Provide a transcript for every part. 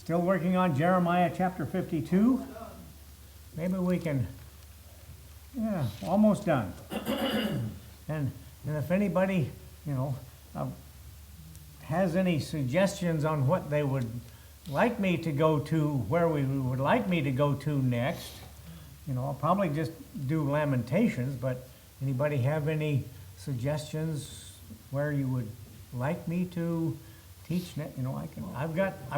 Still working on Jeremiah chapter 52. Maybe we can, yeah, almost done. And if anybody, has any suggestions on what they would like me to go to, where we would like me to go to next, I'll probably just do Lamentations, but anybody have any suggestions where you would like me to teach next? I've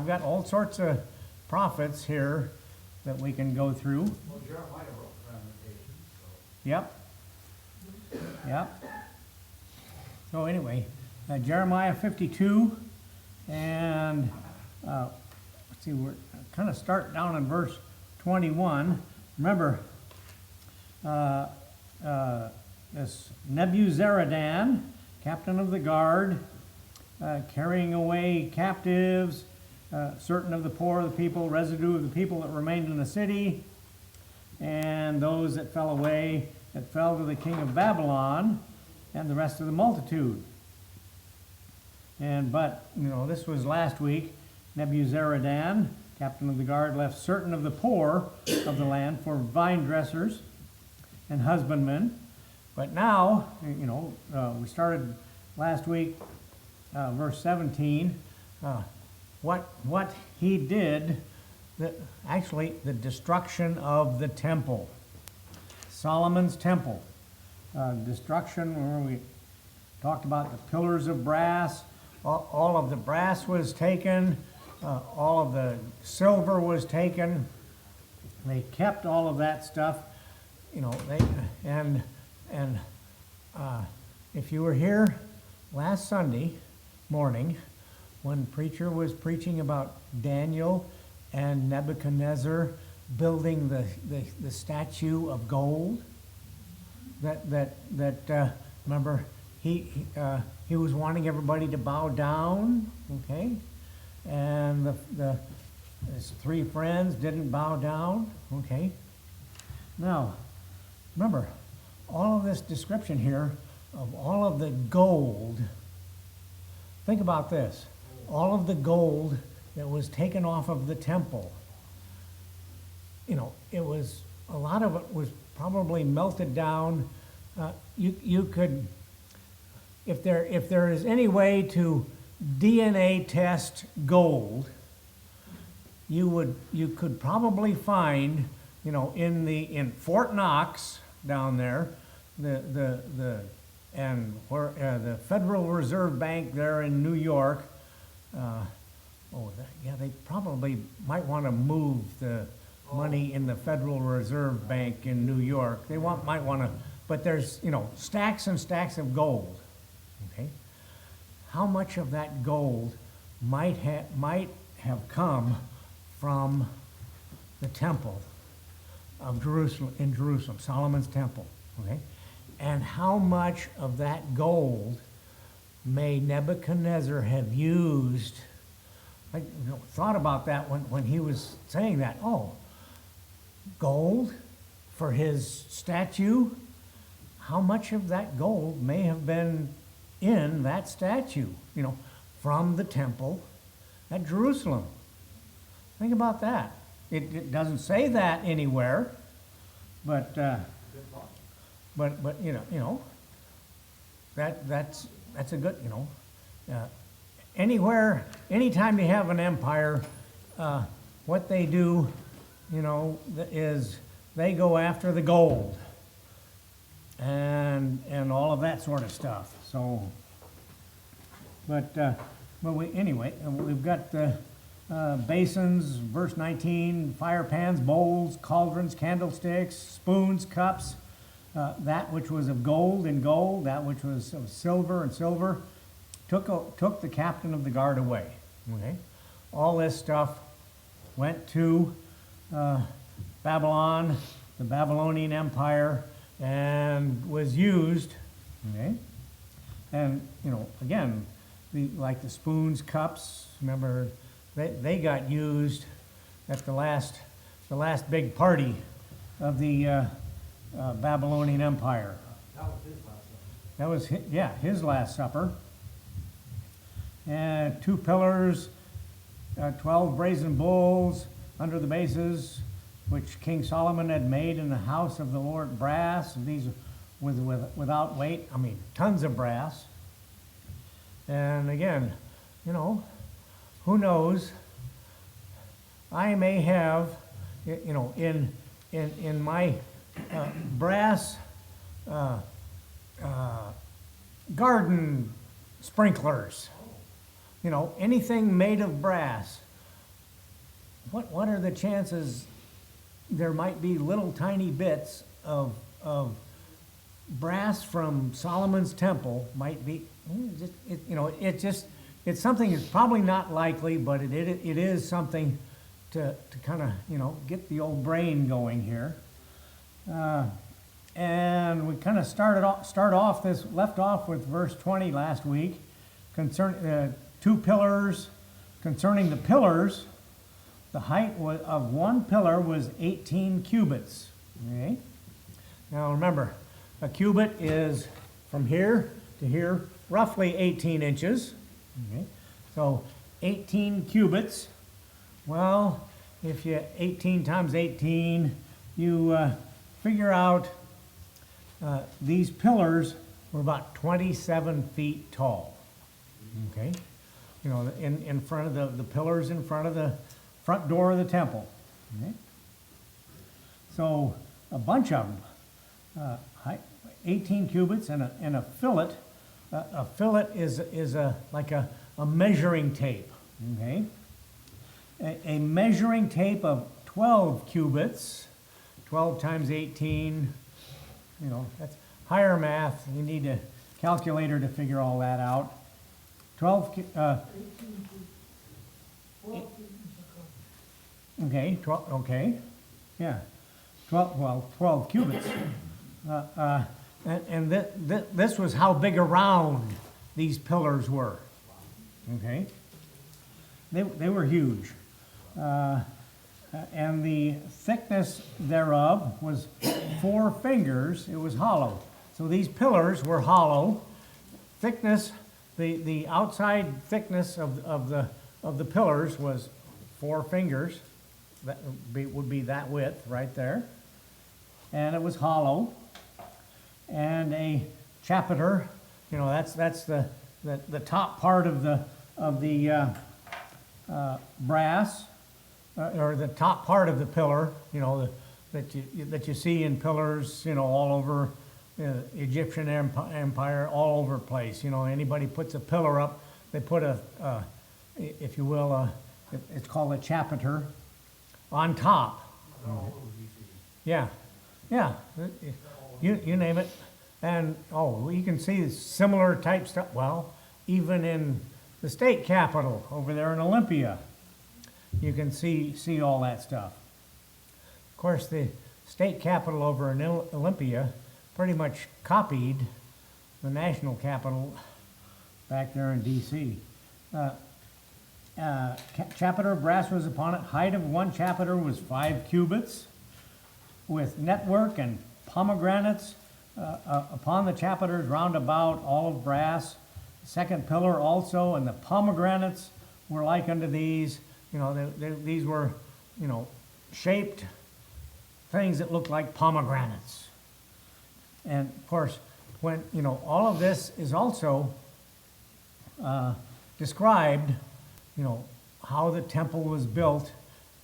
got all sorts of prophets here that we can go through. Well, Jeremiah wrote Lamentations, so. Yep. So anyway, Jeremiah 52, and let's see, we're kind of start down in verse 21. Remember, this Nebuzaradan, captain of the guard, carrying away captives, certain of the poor of the people, residue of the people that remained in the city, and those that fell away, that fell to the king of Babylon, and the rest of the multitude. But this was last week. Nebuzaradan, captain of the guard, left certain of the poor of the land for vine dressers and husbandmen. But now, we started last week, verse 17, what he did, actually the destruction of the temple, Solomon's temple. Destruction, where we talked about the pillars of brass, all of the brass was taken, all of the silver was taken. They kept all of that stuff, if you were here last Sunday morning when preacher was preaching about Daniel and Nebuchadnezzar building the statue of gold, remember he was wanting everybody to bow down, okay, and his three friends didn't bow down, okay. Now remember, all of this description here of all of the gold, think about this, all of the gold that was taken off of the temple, it was, a lot of it was probably melted down. You could, if there is any way to DNA test gold, you could probably find, in Fort Knox down there, the Federal Reserve Bank there in New York. They probably might want to move the money in the Federal Reserve Bank in New York. They might want to, but there's stacks and stacks of gold. Okay, how much of that gold might have come from the temple of Jerusalem, in Jerusalem, Solomon's temple? Okay, and how much of that gold may Nebuchadnezzar have used? I thought about that when he was saying that. Oh, gold for his statue? How much of that gold may have been in that statue, from the temple at Jerusalem? Think about that. It doesn't say that anywhere, but that's a good, anywhere, anytime you have an empire, what they do, is they go after the gold and all of that sort of stuff. So, we've got the basins, verse 19, fire pans, bowls, cauldrons, candlesticks, spoons, cups, that which was of gold in gold, that which was of silver in silver, took the captain of the guard away. Okay, all this stuff went to Babylon, the Babylonian Empire, and was used. Okay, and again, like the spoons, cups. Remember, they got used at the last big party of the Babylonian Empire. That was his last supper. His last supper. And 2 pillars 12 brazen bulls under the bases, which King Solomon had made in the house of the Lord, brass. These without weight. I mean, tons of brass. And again, who knows? I may have, in my brass garden sprinklers, anything made of brass. What are the chances there might be little tiny bits of brass from Solomon's temple might be, it's something that's probably not likely, but it is something to kind of, get the old brain going here. And we kind of left off with verse 20 last week, concerning concerning the pillars. The height of one pillar was 18 cubits. Okay? Now remember, a cubit is from here to here, roughly 18 inches. Okay? So 18 cubits. Well, if you 18 times 18, you figure out these pillars were about 27 feet tall. Okay? In front of the pillars in front of the front door of the temple. Okay? So a bunch of them, 18 cubits and a fillet. A fillet is like a measuring tape. Okay? A measuring tape of 12 cubits, 12 times 18, that's higher math. You need a calculator to figure all that out. 12 okay, 12, okay, yeah, 12 cubits. And this was how big around these pillars were, okay? They were huge. And the thickness thereof was 4 fingers. It was hollow. So these pillars were hollow. Thickness, the outside thickness of the pillars was 4 fingers. That would be that width right there. And it was hollow. And a chapiter, that's the top part of the brass, or the top part of the pillar, that you see in pillars, all over Egyptian empire, all over the place. Anybody puts a pillar up, they put if you will, it's called a chapiter on top. Yeah, you name it. And you can see similar type stuff. Well, even in the state capitol over there in Olympia, you can see all that stuff. Of course, the state capitol over in Olympia pretty much copied the national capitol back there in D.C. Chapiter of brass was upon it. Height of one chapiter was 5 cubits, with network and pomegranates upon the chapiters round about, all of brass. Second pillar also, and the pomegranates were like unto these. These were, shaped things that looked like pomegranates. And of course, when, all of this is also described, how the temple was built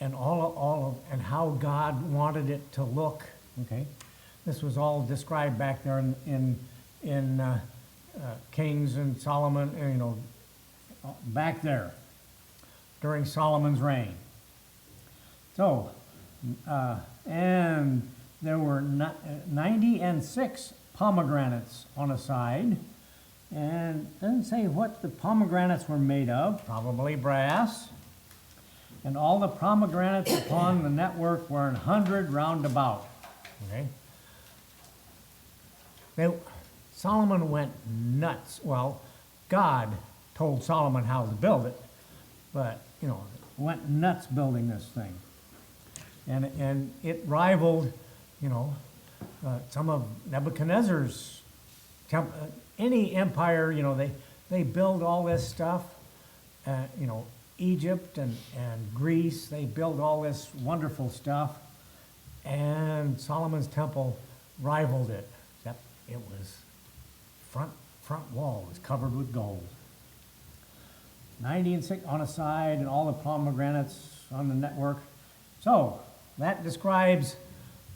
and and how God wanted it to look. Okay, this was all described back there in Kings and Solomon, back there during Solomon's reign. So, and there were 96 pomegranates on a side, and it doesn't say what the pomegranates were made of, probably brass. And all the pomegranates upon the network were 100 round about. Okay. Solomon went nuts. Well, God told Solomon how to build it, but went nuts building this thing, and it rivaled, some of Nebuchadnezzar's any empire. They build all this stuff, Egypt and Greece. They built all this wonderful stuff, and Solomon's temple rivaled it, except it was front wall was covered with gold. 90 and 6 on a side, and all the pomegranates on the network. So that describes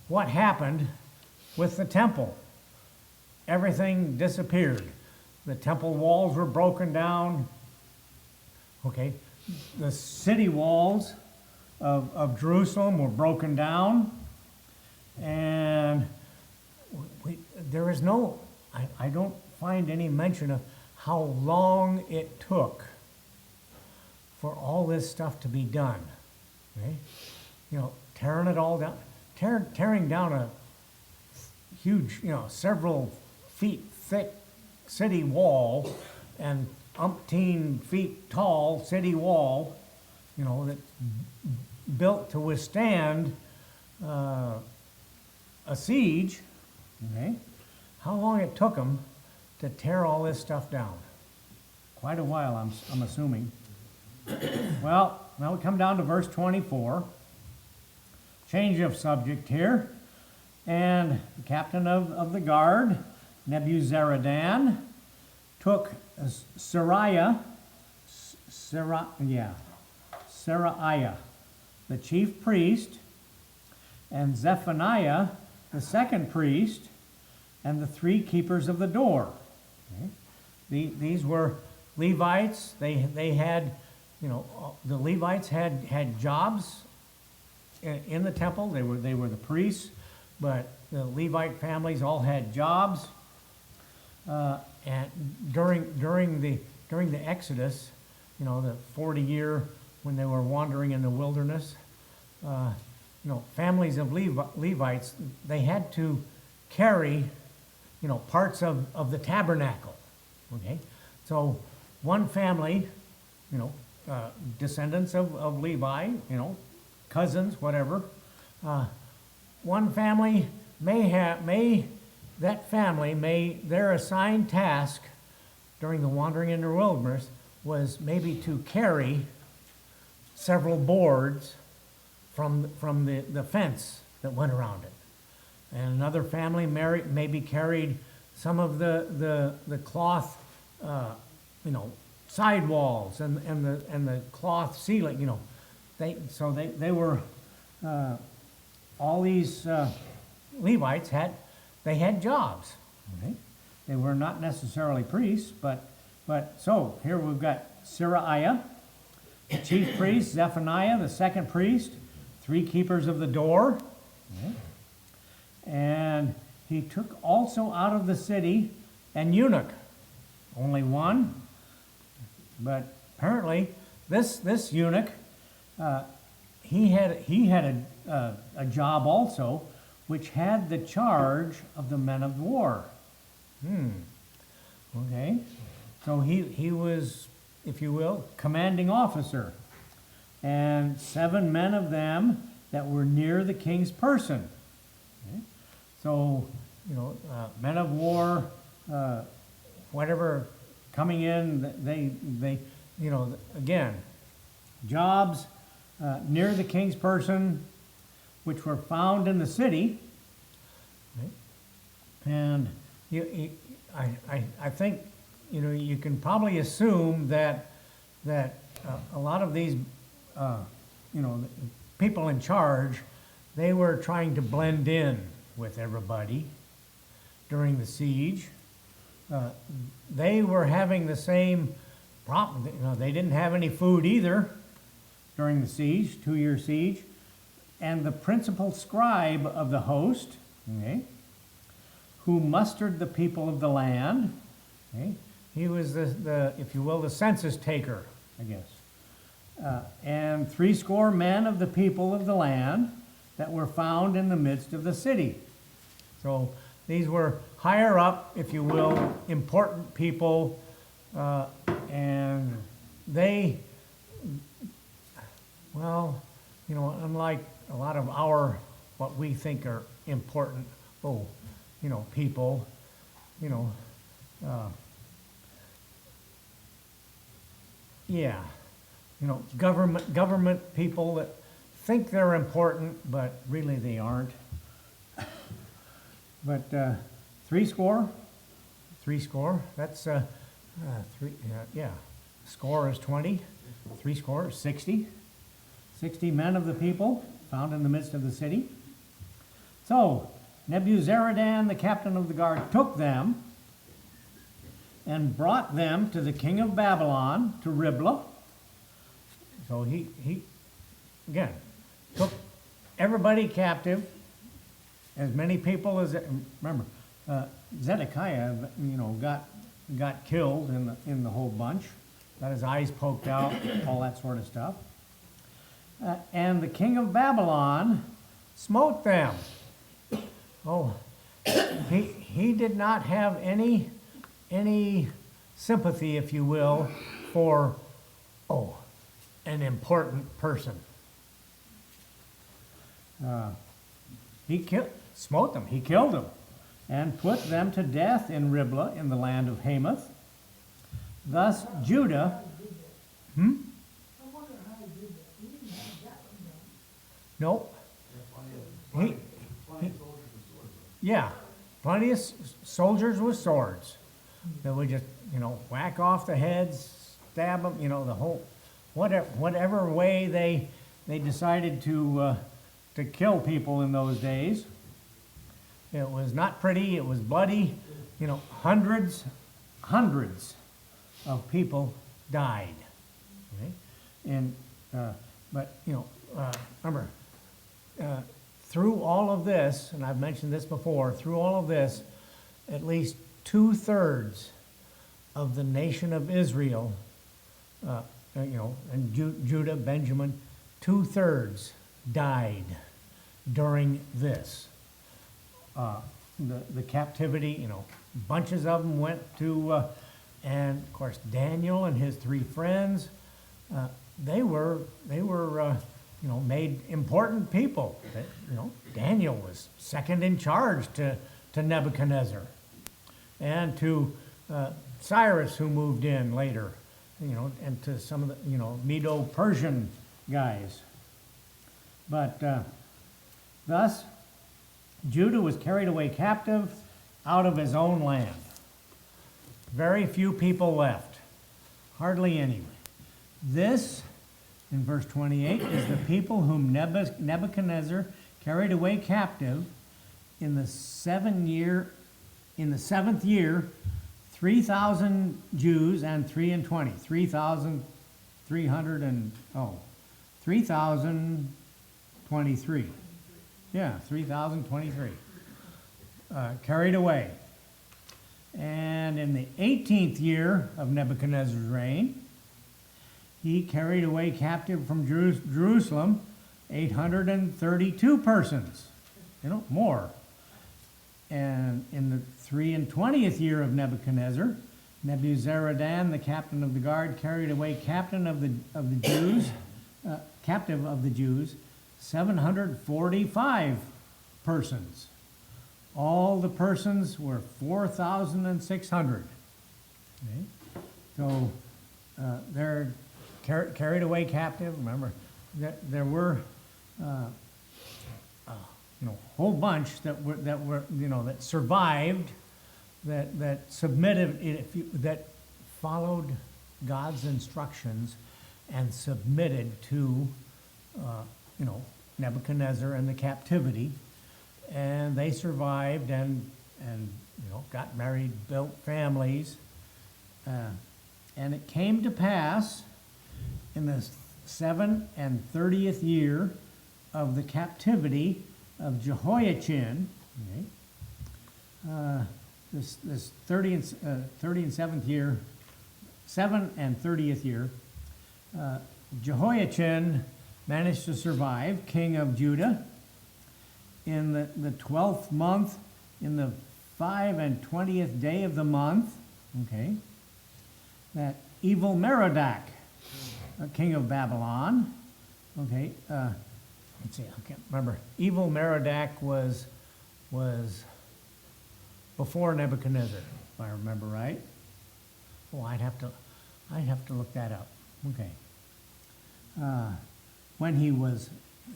what happened with the temple. Everything disappeared. The temple walls were broken down. Okay, the city walls of Jerusalem were broken down, and there is no, I don't find any mention of how long it took for all this stuff to be done. Okay? You know, tearing it all down, tearing down a huge, several feet thick city wall and umpteen feet tall city wall, that's built to withstand a siege. Okay? How long it took them to tear all this stuff down? Quite a while, I'm assuming. Well, now we come down to verse 24. Change of subject here. And the captain of the guard, Nebuzaradan, took Seraiah, the chief priest, and Zephaniah, the second priest, and the 3 keepers of the door. Okay? These were Levites. They had, the Levites had jobs in the temple. They were the priests, but the Levite families all had jobs. And during the Exodus, the 40 year when they were wandering in the wilderness, families of Levites, they had to carry, parts of the tabernacle. Okay, so one family, descendants of Levi, cousins, whatever. One family their assigned task during the wandering in the wilderness was maybe to carry several boards from the fence that went around it. And another family maybe carried some of the cloth, sidewalls and the cloth ceiling. They were all these Levites had jobs. Okay? They were not necessarily priests, but so here we've got Seraiah, the chief priest, Zephaniah, the second priest, 3 keepers of the door. Okay? And he took also out of the city an eunuch, only one, but apparently this eunuch, he had a job also, which had the charge of the men of war. Okay, so he was, if you will, commanding officer, and 7 men of them that were near the king's person. Okay? So, men of war, whatever, coming in, they again, jobs near the king's person, which were found in the city. Okay? And I think you can probably assume that a lot of these people in charge, they were trying to blend in with everybody during the siege. They were having the same problem. They didn't have any food either during the siege, 2-year siege. And the principal scribe of the host, okay, who mustered the people of the land, okay, he was the if you will, the census taker, I guess. And 70 men of the people of the land that were found in the midst of the city. So these were higher up, if you will, important people, and they, unlike a lot of what we think are important, people, government people that think they're important, but really they aren't. But three score, that's yeah, score is 20, three score is 60. 60 men of the people found in the midst of the city. So Nebuzaradan, the captain of the guard, took them and brought them to the king of Babylon, to Riblah. So he again took everybody captive, as many people as, remember, Zedekiah, got killed in the whole bunch, got his eyes poked out, all that sort of stuff. And the king of Babylon smote them. Oh, he did not have any sympathy, if you will, for an important person. He smote them. He killed them, and put them to death in Riblah, in the land of Hamath. Thus Judah. I wonder how he did that. He didn't have that one done. Nope. Plenty of soldiers with swords. Yeah, plenty of soldiers with swords that would just, whack off the heads, stab them, the whole, whatever way they decided to kill people in those days. It was not pretty. It was bloody. Hundreds of people died. Okay? And but remember. Through all of this, and I've mentioned this before, through all of this, at least 2/3 of the nation of Israel, and Judah, Benjamin, 2/3 died during this. The captivity, bunches of them went to, and of course Daniel and his 3 friends, they were made important people. Daniel was second in charge to Nebuchadnezzar, and to Cyrus, who moved in later, and to some of the, Medo-Persian guys. But thus, Judah was carried away captive out of his own land. Very few people left, hardly any. This, in verse 28, is the people whom Nebuchadnezzar carried away captive in the 7th year, 3,000 Jews and 320, 3,023. Yeah, 3,023. Carried away. And in the 18th year of Nebuchadnezzar's reign, he carried away captive from Jerusalem 832 persons, more. And in the 23rd year of Nebuchadnezzar, Nebuzaradan, the captain of the guard, carried away captive of the Jews, 745 persons. All the persons were 4,600. Okay? So they're carried away captive. Remember, there were a whole bunch that survived, that submitted, that followed God's instructions and submitted to Nebuchadnezzar and the captivity, and they survived and got married, built families, and it came to pass in the 37th year of the captivity of Jehoiachin, this 37th year, 30th year, Jehoiachin managed to survive, king of Judah, in the 12th month, in the 25th day of the month, that evil Merodach, king of Babylon, let's see, I can't remember. Evil Merodach was before Nebuchadnezzar, if I remember right. Oh, I'd have to look that up. Okay. when he was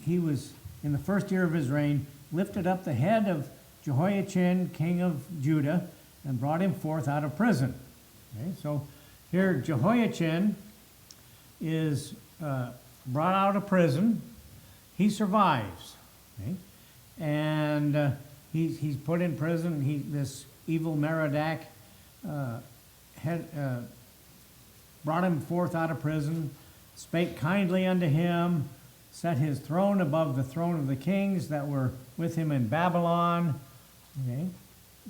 in the first year of his reign, lifted up the head of Jehoiachin, king of Judah, and brought him forth out of prison. Okay, so here Jehoiachin is brought out of prison. He survives, okay? And he's put in prison. This evil Merodach brought him forth out of prison, spake kindly unto him, set his throne above the throne of the kings that were with him in Babylon. Okay,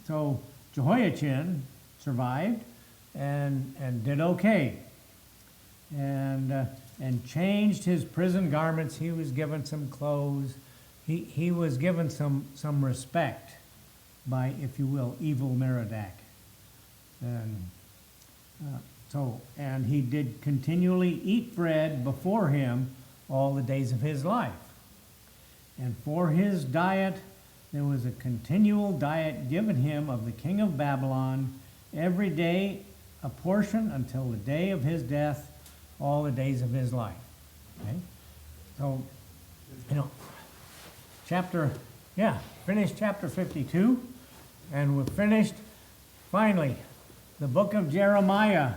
so Jehoiachin survived and did okay, and changed his prison garments. He was given some clothes. He was given some respect by, if you will, evil Merodach. And he did continually eat bread before him all the days of his life. And for his diet, there was a continual diet given him of the king of Babylon, every day a portion until the day of his death, all the days of his life. Okay? So, finished chapter 52, and we've finished, finally, the book of Jeremiah.